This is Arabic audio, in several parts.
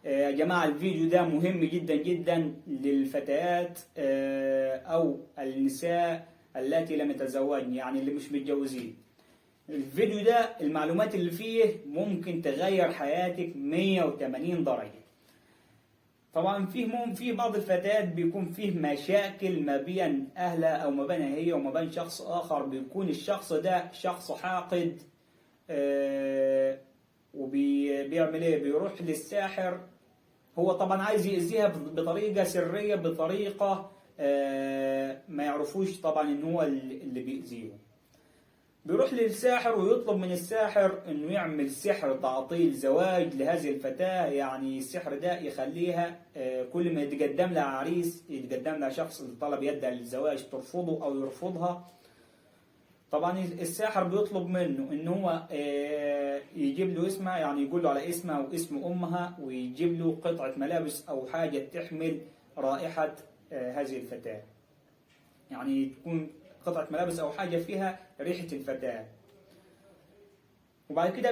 يا جماعة الفيديو ده مهم جدا جدا للفتيات أو النساء التي لم يتزوجن، يعني اللي مش متجوزين. الفيديو ده المعلومات اللي فيه ممكن تغير حياتك 180 درجة. طبعا في بعض الفتيات بيكون فيه مشاكل ما بين أهلها أو ما بينها هي وما بين شخص آخر، بيكون الشخص ده شخص حاقد، وبيعمل ايه؟ بيروح للساحر. هو طبعا عايز يأذيها بطريقة سرية، بطريقة ما يعرفوش طبعا ان هو اللي بيأذيهم. بيروح للساحر ويطلب من الساحر انه يعمل سحر تعطيل زواج لهذه الفتاة. يعني السحر ده يخليها كل ما يتقدم لها عريس، يتقدم لها شخص طلب يدها للزواج، ترفضه او يرفضها. طبعا الساحر بيطلب منه ان هو يجيب له اسمها، يعني يقول له على اسمها واسم امها، ويجيب له قطعة ملابس او حاجة تحمل رائحة هذه الفتاة، يعني تكون قطعة ملابس او حاجة فيها ريحة الفتاة. وبعد كده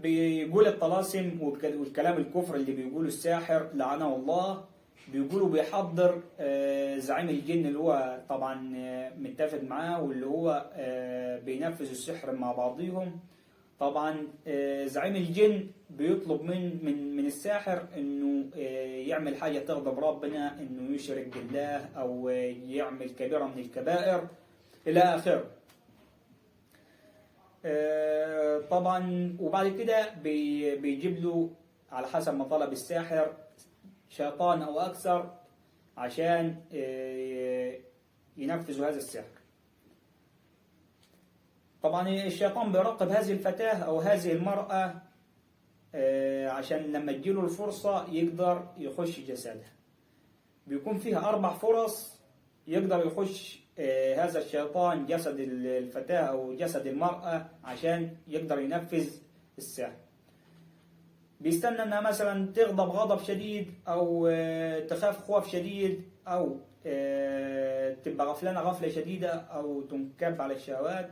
بيقول الطلاسم والكلام الكفر اللي بيقوله الساحر لعنه الله. بيقولوا بيحضر زعيم الجن اللي هو طبعا متفق معاه، واللي هو بينفذ السحر مع بعضهم. طبعا زعيم الجن بيطلب من الساحر انه يعمل حاجة تغضب ربنا، انه يشرك بالله او يعمل كبيرة من الكبائر الى اخره. طبعا وبعد كده بيجيب له على حسب ما طلب الساحر شيطان أو أكثر عشان ينفذوا هذا السحر. طبعا الشيطان بيراقب هذه الفتاة أو هذه المرأة عشان لما تجيله الفرصة يقدر يخش جسدها. بيكون فيها 4 فرص يقدر يخش هذا الشيطان جسد الفتاة أو جسد المرأة عشان يقدر ينفذ السحر. بيستنى انها مثلا تغضب غضب شديد، او تخاف خوف شديد، او تبقى غفلانه غفله شديده، او تنكب على الشهوات.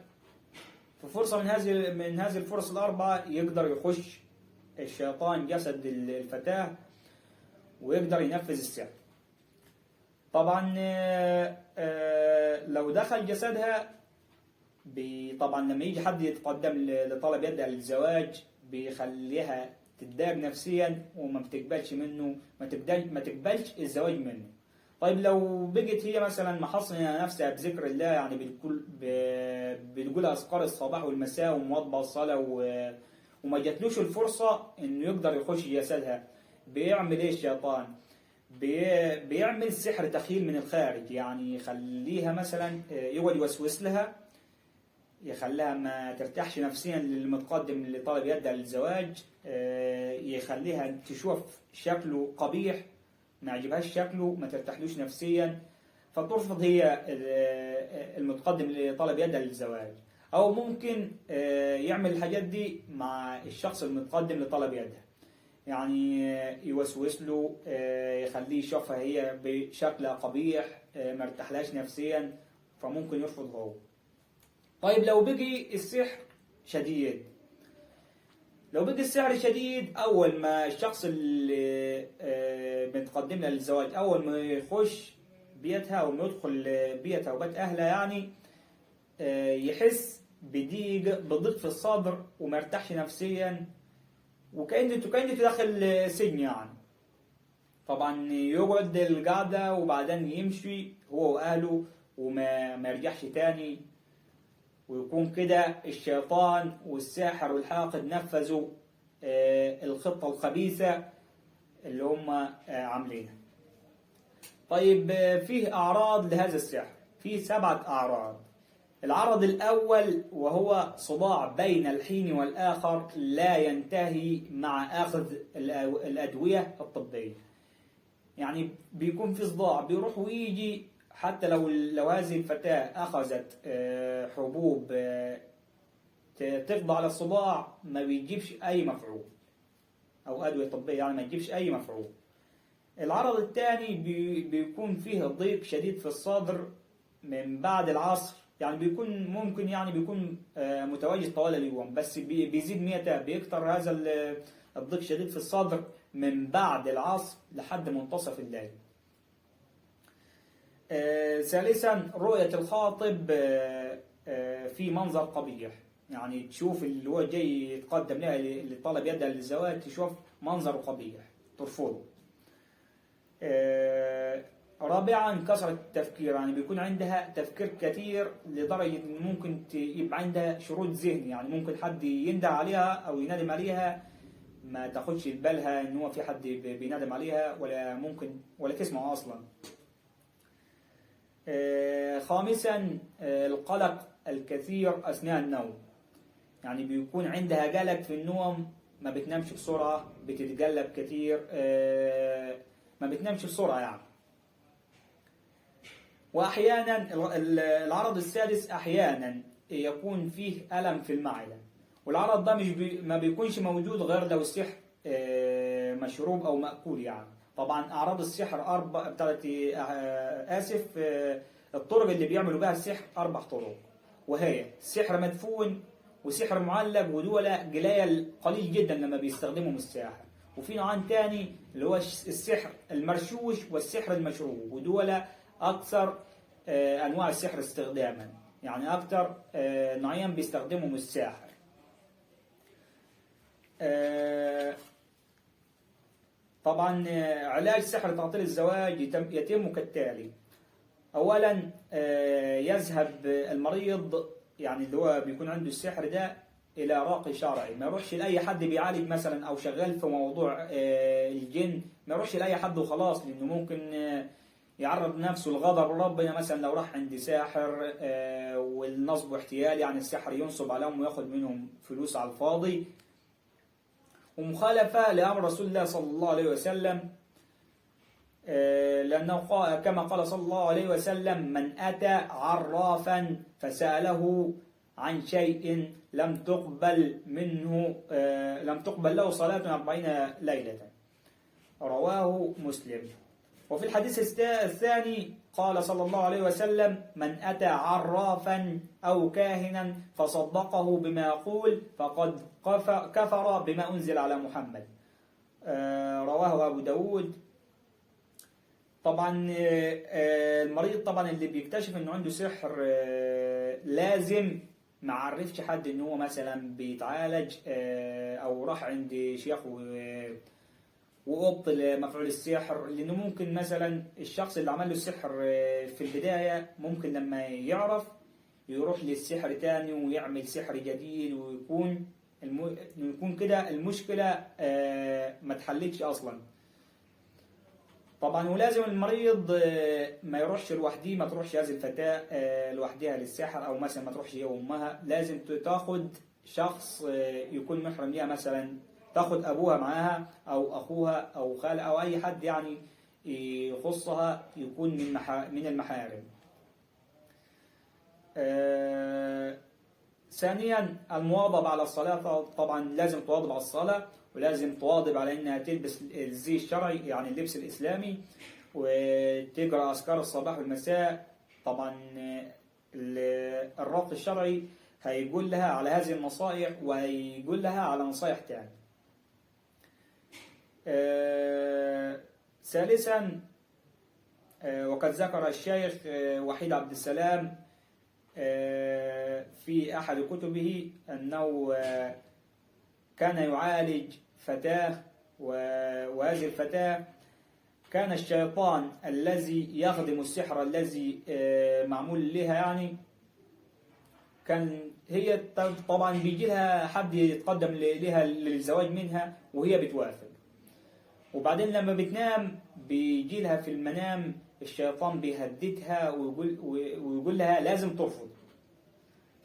في فرصه من هذه الفرص ال4 يقدر يخش الشيطان جسد الفتاه ويقدر ينفذ السحر. طبعا لو دخل جسدها طبعا لما يجي حد يتقدم لطلب يدها للزواج بيخليها تتضايق نفسيا وما بتقبلش منه، ما تقبلش الزواج منه. طيب لو بقت هي مثلا محصنة نفسها بذكر الله، يعني بتقول أذكار الصباح والمساء ومواظبة الصلاة وما جاتلوش الفرصة إنه يقدر يخش جسدها، بيعمل إيه الشيطان؟ بيعمل سحر تخيل من الخارج، يعني يخليها مثلا يقعد يوسوس لها، يخليها ما ترتاحش نفسيا للمتقدم اللي طالب يدها للزواج، يخليها تشوف شكله قبيح، ما عجبهاش شكله، ما ترتاحلوش نفسيا، فترفض هي المتقدم اللي طالب يدها للزواج. او ممكن يعمل الحاجات دي مع الشخص المتقدم لطلب يدها، يعني يوسوس له، يخليه يشوفها هي بشكل قبيح، ما ارتاحلهاش نفسيا، فممكن يرفض هو. طيب لو بقي السحر شديد، أول ما الشخص اللي متقدم لها للزواج أول ما يخش بيتها أو ما يدخل بيتها وبيت أهلها، يعني يحس بضيق في الصدر وما يرتاحش نفسيا، وكأنه داخل سجن يعني. طبعا يقعد القعدة وبعدين يمشي هو وأهله وما يرجعش تاني، ويكون كده الشيطان والساحر والحاقد نفذوا الخطة الخبيثة اللي هم عاملينها. طيب فيه أعراض لهذا السحر، فيه 7 أعراض. العرض الأول وهو صداع بين الحين والآخر لا ينتهي مع أخذ الأدوية الطبية، يعني بيكون في صداع بيروح ويجي، حتى لو هذه الفتاة أخذت حبوب تقضي على الصداع ما بيجيبش أي مفعول، أو أدوية طبية يعني ما تجيبش أي مفعول. العرض الثاني بيكون فيه ضيق شديد في الصدر من بعد العصر، يعني ممكن بيكون متواجد طوال اليوم، بس بيزيد 100، بيكتر هذا الضيق شديد في الصدر من بعد العصر لحد منتصف الليل. ثالثا رؤية الخاطب في منظر قبيح، يعني تشوف اللي هو جاي يتقدم لها اللي طلب يدها للزواج تشوف منظر قبيح ترفضه. رابعا كثرة التفكير، يعني بيكون عندها تفكير كثير لدرجة إن ممكن يبقى عندها شرود ذهني، يعني ممكن حد يندى عليها أو يندم عليها ما تاخدش في بالها إن هو في حد بيندم عليها ولا تسمعه أصلا. خامسا القلق الكثير أثناء النوم، يعني بيكون عندها قلق في النوم، ما بتنامش بسرعة، بتتقلب كثير، ما بتنامش بسرعة يعني. وأحيانا العرض السادس أحيانا يكون فيه ألم في المعدة، والعرض ده ما بيكونش موجود غير لو السحر مشروب أو مأكول يعني. طبعا أعراض السحر الطرق اللي بيعملوا بها السحر 4 طرق، وهي سحر مدفون وسحر معلق، ودول قليل قليل جدا لما بيستخدمهم الساحر. وفي نوعان تاني اللي هو السحر المرشوش والسحر المشروب، ودول أكثر أنواع السحر استخداما، يعني أكثر نوعين بيستخدمهم الساحر. طبعا علاج سحر تعطيل الزواج يتم كالتالي. أولا يذهب المريض، يعني اللي هو بيكون عنده السحر ده، إلى راقي شرعي، ما يروحش لأي حد بيعالج مثلا أو شغال في موضوع الجن، ما يروحش لأي حد وخلاص، لأنه ممكن يعرض نفسه لغضب ربنا مثلا لو راح عند ساحر والنصب واحتيال، يعني الساحر ينصب عليهم وياخد منهم فلوس على الفاضي. ومخالفة لأمر رسول الله صلى الله عليه وسلم، لأنه كما قال صلى الله عليه وسلم: من أتى عرافا فسأله عن شيء لم تقبل له صلاة 40 ليلة. رواه مسلم. وفي الحديث الثاني قال صلى الله عليه وسلم: من أتى عرافا أو كاهنا فصدقه بما يقول فقد كفر بما أنزل على محمد. رواه أبو داود. طبعا المريض طبعا اللي بيكتشف انه عنده سحر لازم ما عرفش حد ان هو مثلا بيتعالج او راح عند شيخ وأبطل مفعول السحر، لانه ممكن مثلا الشخص اللي عمل له السحر في البداية ممكن لما يعرف يروح للسحر تاني ويعمل سحر جديد، ويكون كده المشكلة ما اتحلتش اصلا. طبعا ولازم المريض ما يروحش لوحده، ما تروحش هذه الفتاة لوحدها للسحر، او مثلا ما تروحش هي وامها، لازم تاخد شخص يكون محرم ليها، مثلا تاخد ابوها معاها او اخوها او خالها او اي حد يعني يخصها يكون من المحارم. ثانيا المواظبة على الصلاة، طبعا لازم تواظب على الصلاة، ولازم تواظب على انها تلبس الزي الشرعي يعني اللبس الاسلامي، وتقرا اذكار الصباح والمساء. طبعا الراقي الشرعي هيقول لها على هذه النصائح وهيقول لها على نصائح تانية. ثالثا وقد ذكر الشيخ وحيد عبد السلام في أحد كتبه أنه كان يعالج فتاة، وهذه الفتاة كان الشيطان الذي يخدم السحر الذي معمول لها، يعني كان هي طبعا بيجي لها حد يتقدم لها للزواج منها وهي بتوافق، وبعدين لما بتنام بيجي لها في المنام الشيطان بيهددها ويقول لها لازم ترفض.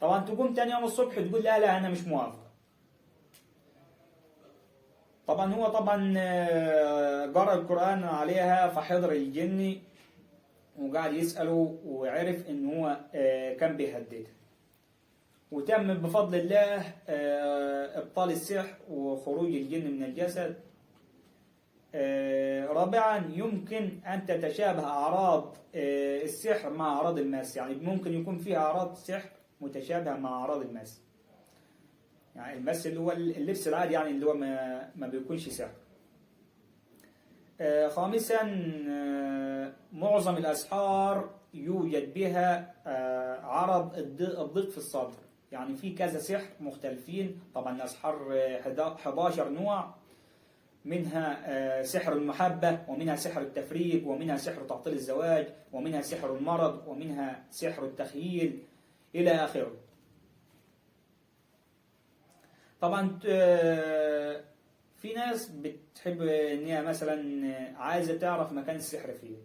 طبعا تقوم تاني يوم الصبح تقول لها لا أنا مش موافق. طبعا هو قرأ القرآن عليها فحضر الجن وقاعد يسأله وعرف ان هو كان بيهددها، وتم بفضل الله ابطال السحر وخروج الجن من الجسد. رابعا يمكن ان تتشابه اعراض السحر مع اعراض المس، يعني ممكن يكون فيها اعراض سحر متشابهة مع اعراض المس. يعني المس اللي هو اللبس العادي، يعني اللي هو ما بيكونش سحر. خامسا، معظم الأسحار يوجد بها عرض الضيق في الصدر. يعني في كذا سحر مختلفين، طبعا الأسحار 11 نوع، منها سحر المحبة، ومنها سحر التفريق، ومنها سحر تعطيل الزواج، ومنها سحر المرض، ومنها سحر التخييل إلى آخره. طبعا في ناس بتحب ان هي مثلا عايزة تعرف مكان السحر فيه.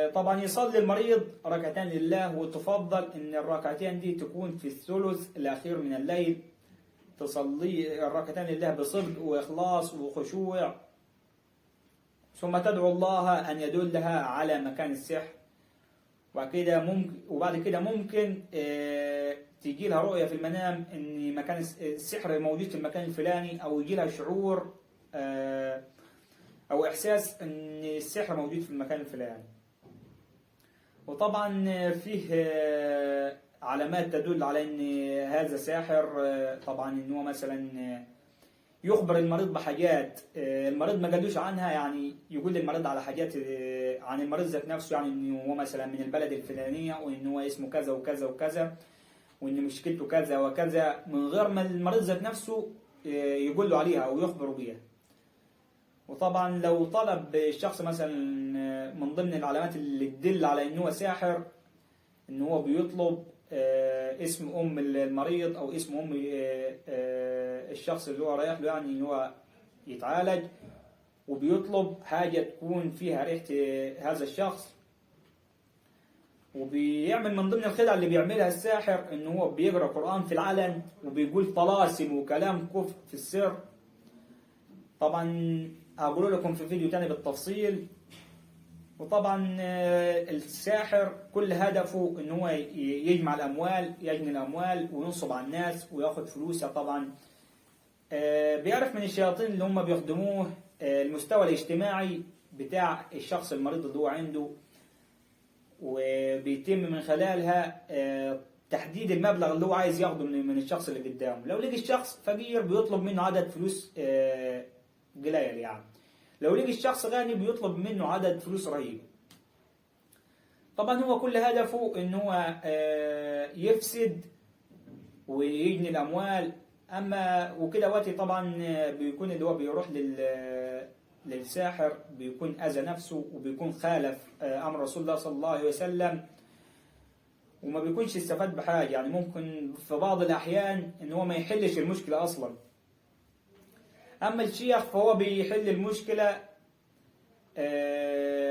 طبعا يصلي المريض ركعتين لله، وتفضل ان الركعتين دي تكون في الثلث الأخير من الليل. تصلي الركعتين لله بصدق وإخلاص وخشوع، ثم تدعو الله أن يدلها على مكان السحر. وبعد كده ممكن تيجي لها رؤية في المنام ان مكان السحر موجود في المكان الفلاني، او يجي لها شعور او احساس ان السحر موجود في المكان الفلاني. وطبعا فيه علامات تدل على ان هذا ساحر. طبعا ان هو مثلا يخبر المريض بحاجات المريض ما قالوش عنها، يعني يقول للمريض على حاجات عن المريض ذات نفسه، يعني ان هو مثلا من البلد الفلانية، وان هو اسمه كذا وكذا وكذا، وان مشكلته كذا وكذا، من غير ما المريض ذات نفسه يقول له عليها او يخبره بيها. وطبعا لو طلب الشخص مثلا من ضمن العلامات اللي تدل على ان هو ساحر، ان هو بيطلب اسم ام المريض او اسم ام الشخص اللي هو رايح له، يعني ان هو يتعالج، وبيطلب حاجة تكون فيها ريحة هذا الشخص. وبيعمل من ضمن الخدع اللي بيعملها الساحر ان هو بيقرأ قرآن في العلن، وبيقول طلاسم وكلام كفر في السر. طبعا هقول لكم في فيديو تاني بالتفصيل. وطبعا الساحر كل هدفه ان هو يجمع الاموال، يجني الاموال وينصب على الناس وياخد فلوسها. طبعا بيعرف من الشياطين اللي هم بيخدموه المستوى الاجتماعي بتاع الشخص المريض اللي هو عنده، وبيتم من خلالها تحديد المبلغ اللي هو عايز ياخده من الشخص اللي قدامه. لو لقي الشخص فقير بيطلب منه عدد فلوس قليل، يعني لو لقي الشخص غني بيطلب منه عدد فلوس رهيب. طبعا هو كل هدفه ان هو يفسد ويجني الاموال. اما وكده وقتي طبعا بيكون اللي هو بيروح للساحر بيكون اذى نفسه، وبيكون خالف امر رسول الله صلى الله عليه وسلم، وما بيكونش استفاد بحاجه. يعني ممكن في بعض الاحيان ان هو ما يحلش المشكله اصلا. اما الشيخ فهو بيحل المشكله،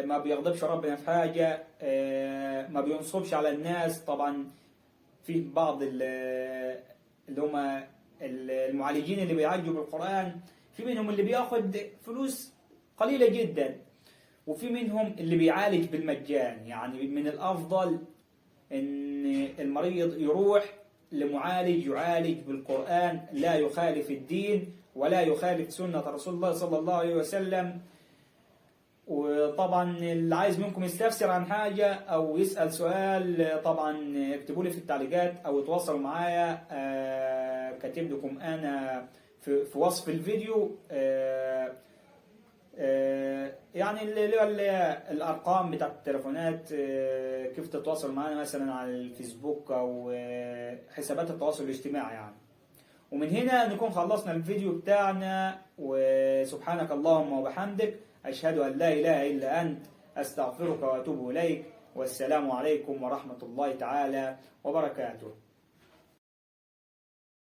ما بيغضبش ربنا في حاجه، ما بينصبش على الناس. طبعا في بعض اللي هم المعالجين اللي بيعالجوا بالقرآن، في منهم اللي بياخد فلوس قليلة جدا، وفي منهم اللي بيعالج بالمجان. يعني من الأفضل ان المريض يروح لمعالج يعالج بالقرآن، لا يخالف الدين ولا يخالف سنة رسول الله صلى الله عليه وسلم. وطبعا اللي عايز منكم يستفسر عن حاجة أو يسأل سؤال، طبعا اكتبوا لي في التعليقات أو تواصلوا معايا. كاتب لكم أنا في وصف الفيديو يعني اللي هو الأرقام بتاعت التليفونات، كيف تتواصل معنا مثلا على الفيسبوك أو حسابات التواصل الاجتماعي يعني. ومن هنا نكون خلصنا الفيديو بتاعنا، وسبحانك اللهم وبحمدك، أشهد أن لا إله إلا أنت، أستغفرك وأتوب إليك، والسلام عليكم ورحمة الله تعالى وبركاته.